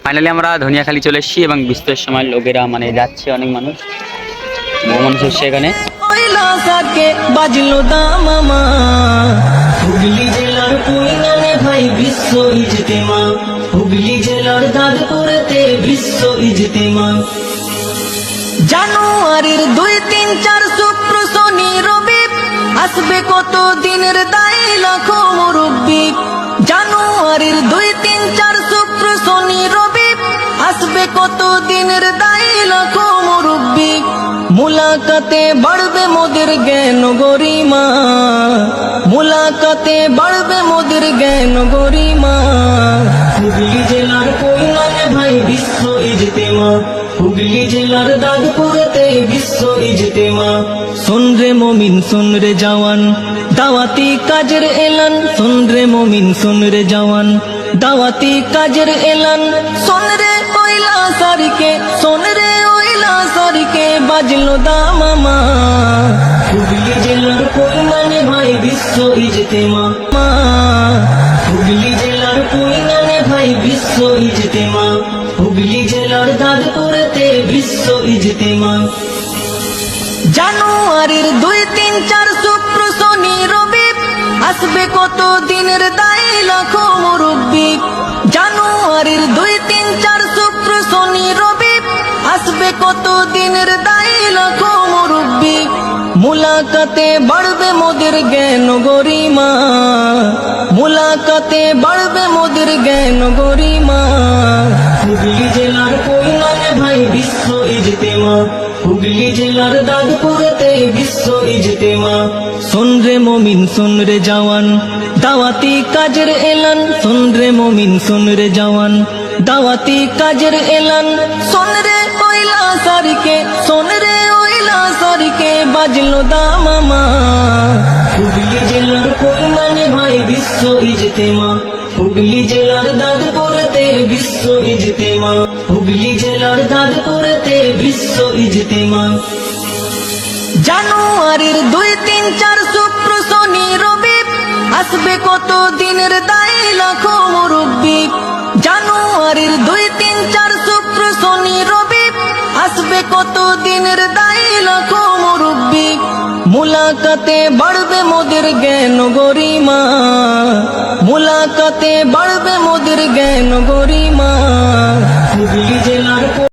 Finally আমরা ধনিয়াখালী চলে এসেছি এবং বৃষ্টির সময় লোকেরা মানে যাচ্ছে, অনেক মানুষ মানুষ এসছে এখানে। বাজলো দামামা হুগলি জেলার কুইনানে ভাই বিশ্ব ইজতেমা, হুগলি জেলার দাদপুরেতে বিশ্ব ইজতেমা। জানুয়ারির 2, 3, 4 শুক্র শনি রবি আসবে কত দিনের দায়ী লাখো মুরব্বি। জানুয়ারির 2, 3, 4 শুক্র শনি রবি আসবে কত দিনের দায়ী লাখো মুরব্বি। মুলাকাতে বাড়বে মোদের জ্ঞান গরিমা, মুলাকাতে বাড়বে মোদের জ্ঞান গরিমা। হুগলি জেলার কুইনানে ভাই বিশ্ব ইজতেমা, হুগলি জেলার দাদপুরেতে বিশ্ব ইজতেমা। শোন রে মমিন শোন রে জওয়ান দাওয়াতি কাজের এলান, শোন রে মমিন শোন রে জওয়ান দাওয়াতি কাজের এলান। শোন রে ওইলা সারিকে, শোন রে ওইলা সারিকে বাজলো দামামা হুগলি জেলার কুইনানে ভাই বিশ্ব ইজতেমা, হুগলি জেলার কুইনানে ভাই বিশ্ব ইজতেমা, হুগলি জেলার দাদপুরেতে বিশ্ব ইজতেমা। জানুয়ারির 2, 3, 4 শুক্র শনি রবি আসবে কত দিনের দায়ী লাখো মুরব্বি। জানুয়ারির 2, 3, 4 শুক্র শনি রবি আসবে কত দিনের দায়ী লাখো মুরব্বি। মুলাকাতে বাড়বে মোদের জ্ঞান গরিমা, মুলাকাতে বাড়বে মোদের জ্ঞান গরিমা। হুগলি জেলার কুইনানে ভাই বিশ্ব ইজতেমা, হুগলি জেলার দাদপুরেতে বিশ্ব ইজতেমা। শোন রে মমিন শোন রে জওয়ান দাওয়াতি কাজের এলান, শোন রে মমিন শোন রে জওয়ান দাওয়াতি কাজের এলান। শোন রে ওইলা সারিকে, শোন রে ওইলা সারিকে বাজলো দামামা হুগলি জেলার কুইনানে ভাই বিশ্ব ইজতেমা, হুগলি জেলার দাদপুরেতে বিশ্ব ইজতেমা, হুগলি জেলার দাদপুরেতে বিশ্ব ইজতেমা। জানুয়ারির 2, 3, 4 শুক্র শনি রবি আসবে কত দিনের দায়ী লাখো মুরব্বি। জানুয়ারির 2, 3, 4 শুক্র শনি রবি আসবে কত দিনের দায়ী লাখো মুরব্বি। মুলাকাতে বাড়বে মোদের জ্ঞান গরিমা, মুলাকাতে বাড়বে মোদের জ্ঞান গরিমা। হুগলি জেলার